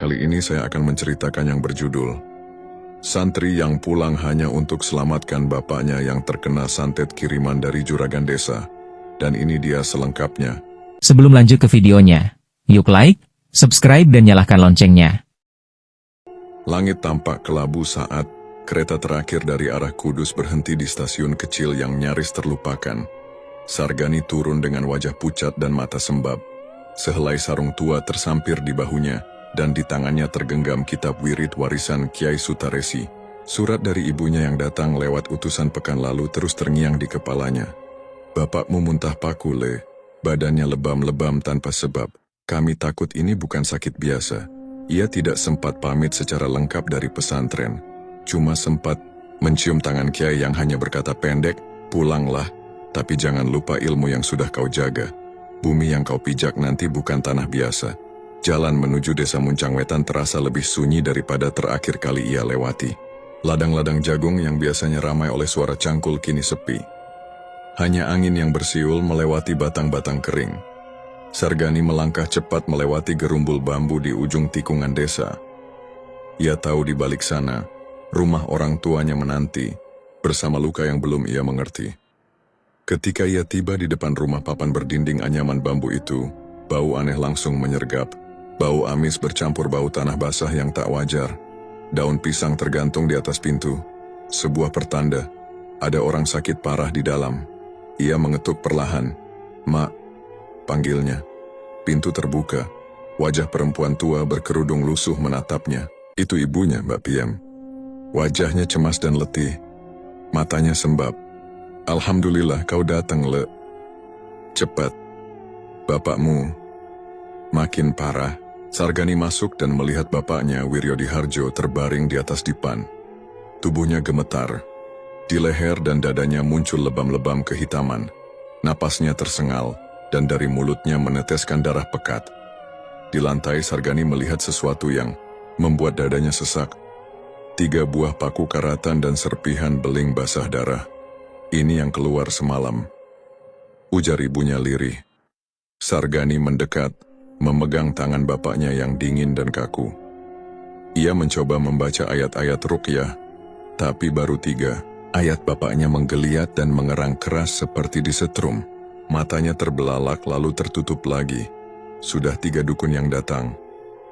Kali ini saya akan menceritakan yang berjudul Santri yang pulang hanya untuk selamatkan bapaknya yang terkena santet kiriman dari juragan desa. Dan ini dia selengkapnya. Sebelum lanjut ke videonya, yuk like, subscribe dan nyalakan loncengnya. Langit tampak kelabu saat kereta terakhir dari arah Kudus berhenti di stasiun kecil yang nyaris terlupakan. Sargani turun dengan wajah pucat dan mata sembab. Sehelai sarung tua tersampir di bahunya, dan di tangannya tergenggam kitab wirid warisan Kiai Sutaresi. Surat dari ibunya yang datang lewat utusan pekan lalu terus terngiang di kepalanya. Bapakmu muntah paku, Le. Badannya lebam-lebam tanpa sebab. Kami takut ini bukan sakit biasa. Ia tidak sempat pamit secara lengkap dari pesantren. Cuma sempat mencium tangan Kiai yang hanya berkata pendek, "Pulanglah, tapi jangan lupa ilmu yang sudah kau jaga. Bumi yang kau pijak nanti bukan tanah biasa." Jalan menuju desa Muncang Wetan terasa lebih sunyi daripada terakhir kali ia lewati. Ladang-ladang jagung yang biasanya ramai oleh suara cangkul kini sepi. Hanya angin yang bersiul melewati batang-batang kering. Sargani melangkah cepat melewati gerumbul bambu di ujung tikungan desa. Ia tahu di balik sana, rumah orang tuanya menanti, bersama luka yang belum ia mengerti. Ketika ia tiba di depan rumah papan berdinding anyaman bambu itu, bau aneh langsung menyergap. Bau amis bercampur bau tanah basah yang tak wajar. Daun pisang tergantung di atas pintu. Sebuah pertanda, ada orang sakit parah di dalam. Ia mengetuk perlahan. "Mak," panggilnya. Pintu terbuka. Wajah perempuan tua berkerudung lusuh menatapnya. Itu ibunya, Mbak Piem. Wajahnya cemas dan letih. Matanya sembab. "Alhamdulillah kau datang, Le. Cepat. Bapakmu makin parah." Sargani masuk dan melihat bapaknya, Wiryodiharjo, terbaring di atas dipan. Tubuhnya gemetar. Di leher dan dadanya muncul lebam-lebam kehitaman. Napasnya tersengal, dan dari mulutnya meneteskan darah pekat. Di lantai, Sargani melihat sesuatu yang membuat dadanya sesak. 3 buah paku karatan dan serpihan beling basah darah. "Ini yang keluar semalam," ujar ibunya lirih. Sargani mendekat, memegang tangan bapaknya yang dingin dan kaku. Ia mencoba membaca ayat-ayat ruqyah, tapi baru 3. Ayat bapaknya menggeliat dan mengerang keras seperti disetrum. Matanya terbelalak lalu tertutup lagi. "Sudah 3 dukun yang datang.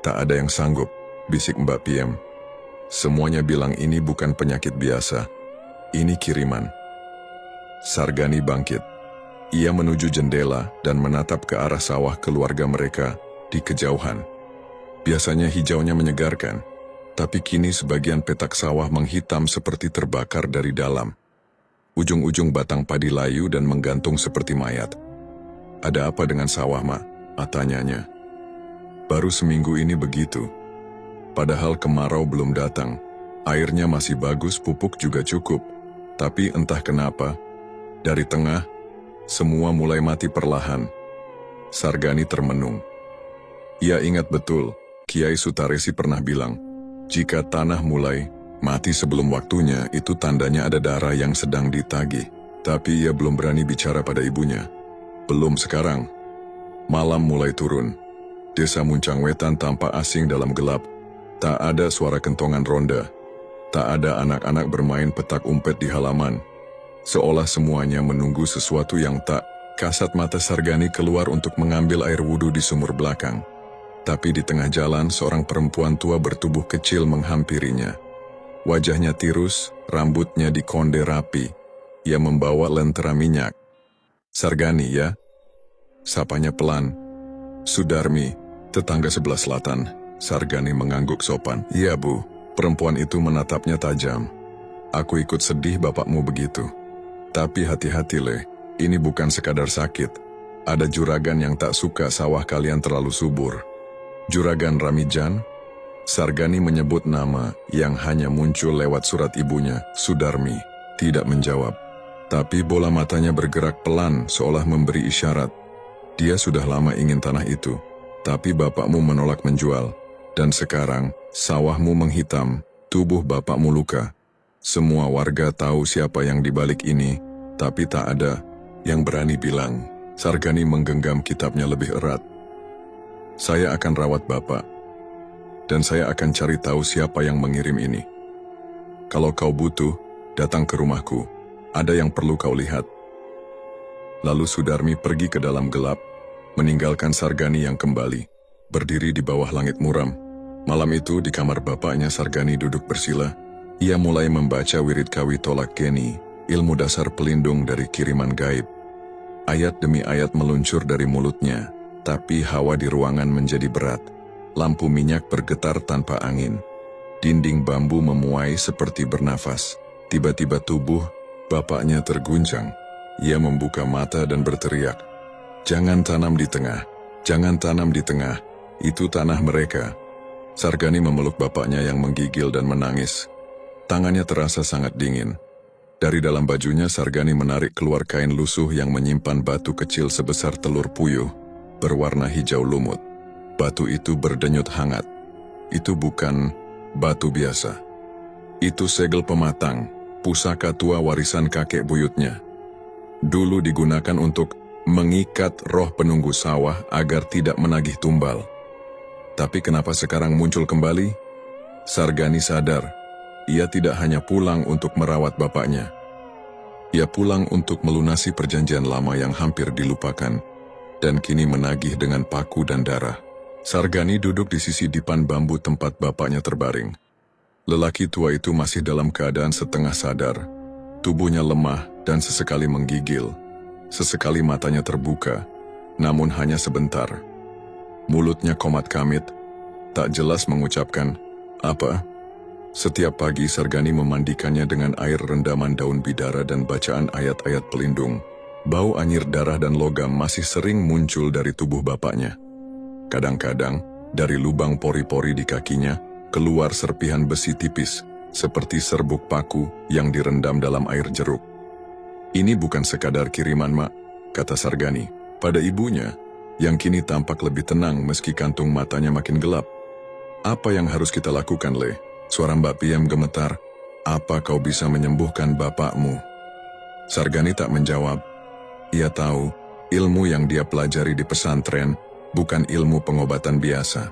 Tak ada yang sanggup," bisik Mbak Piem. "Semuanya bilang ini bukan penyakit biasa. Ini kiriman." Sargani bangkit. Ia menuju jendela dan menatap ke arah sawah keluarga mereka di kejauhan. Biasanya hijaunya menyegarkan, tapi kini sebagian petak sawah menghitam seperti terbakar dari dalam. Ujung-ujung batang padi layu dan menggantung seperti mayat. "Ada apa dengan sawah, Mak?" tanyanya. "Baru seminggu ini begitu. Padahal kemarau belum datang. Airnya masih bagus, pupuk juga cukup. Tapi entah kenapa, dari tengah, semua mulai mati perlahan." Sargani termenung. Ia ingat betul, Kiai Sutaresi pernah bilang, jika tanah mulai mati sebelum waktunya, itu tandanya ada darah yang sedang ditagih. Tapi ia belum berani bicara pada ibunya. Belum sekarang. Malam mulai turun. Desa Muncang Wetan tampak asing dalam gelap. Tak ada suara kentongan ronda. Tak ada anak-anak bermain petak umpet di halaman. Seolah semuanya menunggu sesuatu yang tak. Kasat mata Sargani keluar untuk mengambil air wudhu di sumur belakang. Tapi di tengah jalan, seorang perempuan tua bertubuh kecil menghampirinya. Wajahnya tirus, rambutnya dikonde rapi. Ia membawa lentera minyak. "Sargani, ya?" sapanya pelan. "Sudarmi, tetangga sebelah selatan." Sargani mengangguk sopan. "Iya, Bu." Perempuan itu menatapnya tajam. "Aku ikut sedih bapakmu begitu. Tapi hati-hati, Le. Ini bukan sekadar sakit. Ada juragan yang tak suka sawah kalian terlalu subur." "Juragan Ramijan?" Sargani menyebut nama yang hanya muncul lewat surat ibunya, Sudarmi, tidak menjawab. Tapi bola matanya bergerak pelan seolah memberi isyarat. Dia sudah lama ingin tanah itu, tapi bapakmu menolak menjual. Dan sekarang, sawahmu menghitam, tubuh bapakmu luka. Semua warga tahu siapa yang dibalik ini, tapi tak ada yang berani bilang. Sargani menggenggam kitabnya lebih erat. "Saya akan rawat bapak. dan saya akan cari tahu siapa yang mengirim ini. Kalau kau butuh, datang ke rumahku. Ada yang perlu kau lihat. Lalu Sudarmi pergi ke dalam gelap, meninggalkan Sargani yang kembali, berdiri di bawah langit muram. Malam itu di kamar bapaknya Sargani duduk bersila. Ia mulai membaca wirid kawi tolak geni, ilmu dasar pelindung dari kiriman gaib. Ayat demi ayat meluncur dari mulutnya, tapi hawa di ruangan menjadi berat. Lampu minyak bergetar tanpa angin. Dinding bambu memuai seperti bernafas. Tiba-tiba tubuh bapaknya terguncang. Ia membuka mata dan berteriak, "Jangan tanam di tengah, jangan tanam di tengah, itu tanah mereka." Sargani memeluk bapaknya yang menggigil dan menangis. Tangannya terasa sangat dingin. Dari dalam bajunya Sargani menarik keluar kain lusuh yang menyimpan batu kecil sebesar telur puyuh, berwarna hijau lumut. Batu itu berdenyut hangat. Itu bukan batu biasa. Itu segel pematang, pusaka tua warisan kakek buyutnya. Dulu digunakan untuk mengikat roh penunggu sawah agar tidak menagih tumbal. Tapi kenapa sekarang muncul kembali? Sargani sadar, ia tidak hanya pulang untuk merawat bapaknya. Ia pulang untuk melunasi perjanjian lama yang hampir dilupakan, dan kini menagih dengan paku dan darah. Sargani duduk di sisi dipan bambu tempat bapaknya terbaring. Lelaki tua itu masih dalam keadaan setengah sadar. Tubuhnya lemah dan sesekali menggigil. Sesekali matanya terbuka, namun hanya sebentar. Mulutnya komat kamit, tak jelas mengucapkan apa. Setiap pagi Sargani memandikannya dengan air rendaman daun bidara dan bacaan ayat-ayat pelindung. Bau anyir darah dan logam masih sering muncul dari tubuh bapaknya. Kadang-kadang, dari lubang pori-pori di kakinya, keluar serpihan besi tipis, seperti serbuk paku yang direndam dalam air jeruk. "Ini bukan sekadar kiriman, Mak," kata Sargani pada ibunya, yang kini tampak lebih tenang meski kantung matanya makin gelap. "Apa yang harus kita lakukan, Le?" Suara Mbak Piem gemetar. "Apa kau bisa menyembuhkan bapakmu?" Sargani tak menjawab. Ia tahu, ilmu yang dia pelajari di pesantren bukan ilmu pengobatan biasa.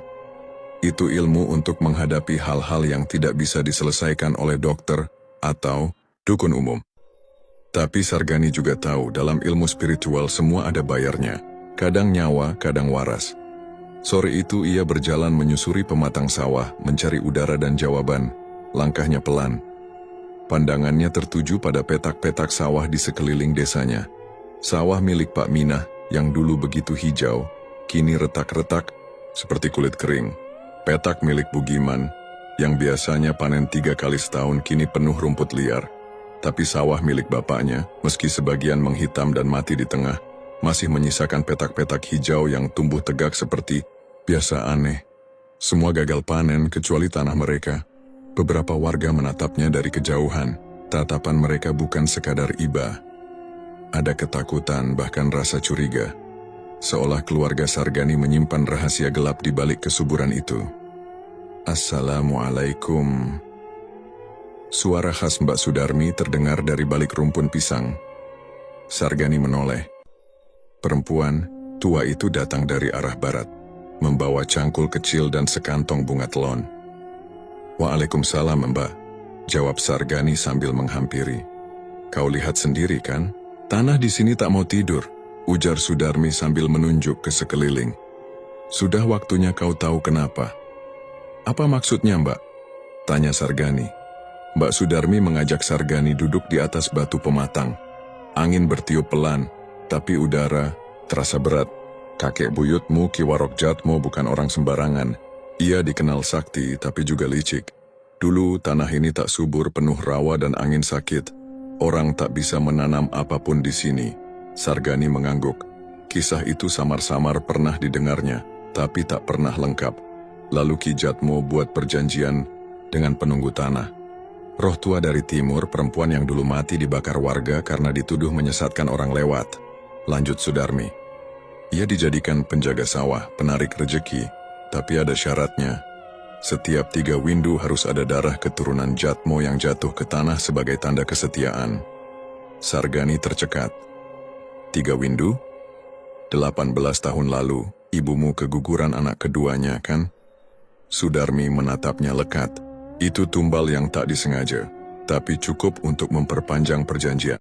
Itu ilmu untuk menghadapi hal-hal yang tidak bisa diselesaikan oleh dokter atau dukun umum. Tapi Sargani juga tahu dalam ilmu spiritual semua ada bayarnya, kadang nyawa, kadang waras. Sore itu ia berjalan menyusuri pematang sawah, mencari udara dan jawaban. Langkahnya pelan. Pandangannya tertuju pada petak-petak sawah di sekeliling desanya. Sawah milik Pak Minah yang dulu begitu hijau, kini retak-retak seperti kulit kering. Petak milik Bugiman, yang biasanya panen 3 kali setahun kini penuh rumput liar. Tapi sawah milik bapaknya, meski sebagian menghitam dan mati di tengah, masih menyisakan petak-petak hijau yang tumbuh tegak seperti biasa aneh. Semua gagal panen kecuali tanah mereka. Beberapa warga menatapnya dari kejauhan. Tatapan mereka bukan sekadar iba. Ada ketakutan, bahkan rasa curiga. Seolah keluarga Sargani menyimpan rahasia gelap di balik kesuburan itu. "Assalamualaikum." Suara khas Mbak Sudarmi terdengar dari balik rumpun pisang. Sargani menoleh. Perempuan tua itu datang dari arah barat, membawa cangkul kecil dan sekantong bunga telon. "Waalaikumsalam, Mbak," jawab Sargani sambil menghampiri. "Kau lihat sendiri kan? Tanah di sini tak mau tidur," ujar Sudarmi sambil menunjuk ke sekeliling. "Sudah waktunya kau tahu kenapa." "Apa maksudnya, Mbak?" tanya Sargani. Mbak Sudarmi mengajak Sargani duduk di atas batu pematang. Angin bertiup pelan, tapi udara terasa berat. "Kakek buyutmu Ki Warok Jatmo bukan orang sembarangan. Ia dikenal sakti tapi juga licik. Dulu tanah ini tak subur, penuh rawa dan angin sakit. Orang tak bisa menanam apapun di sini." Sargani mengangguk. Kisah itu samar-samar pernah didengarnya, tapi tak pernah lengkap. Lalu Ki Jatmo buat perjanjian dengan penunggu tanah. Roh tua dari timur, perempuan yang dulu mati dibakar warga karena dituduh menyesatkan orang lewat. Lanjut Sudarmi. Ia dijadikan penjaga sawah, penarik rejeki, tapi ada syaratnya. Setiap 3 windu harus ada darah keturunan Jatmo yang jatuh ke tanah sebagai tanda kesetiaan. Sargani tercekat. 3 windu? 18 tahun lalu, ibumu keguguran anak keduanya, kan? Sudarmi menatapnya lekat. Itu tumbal yang tak disengaja, tapi cukup untuk memperpanjang perjanjian.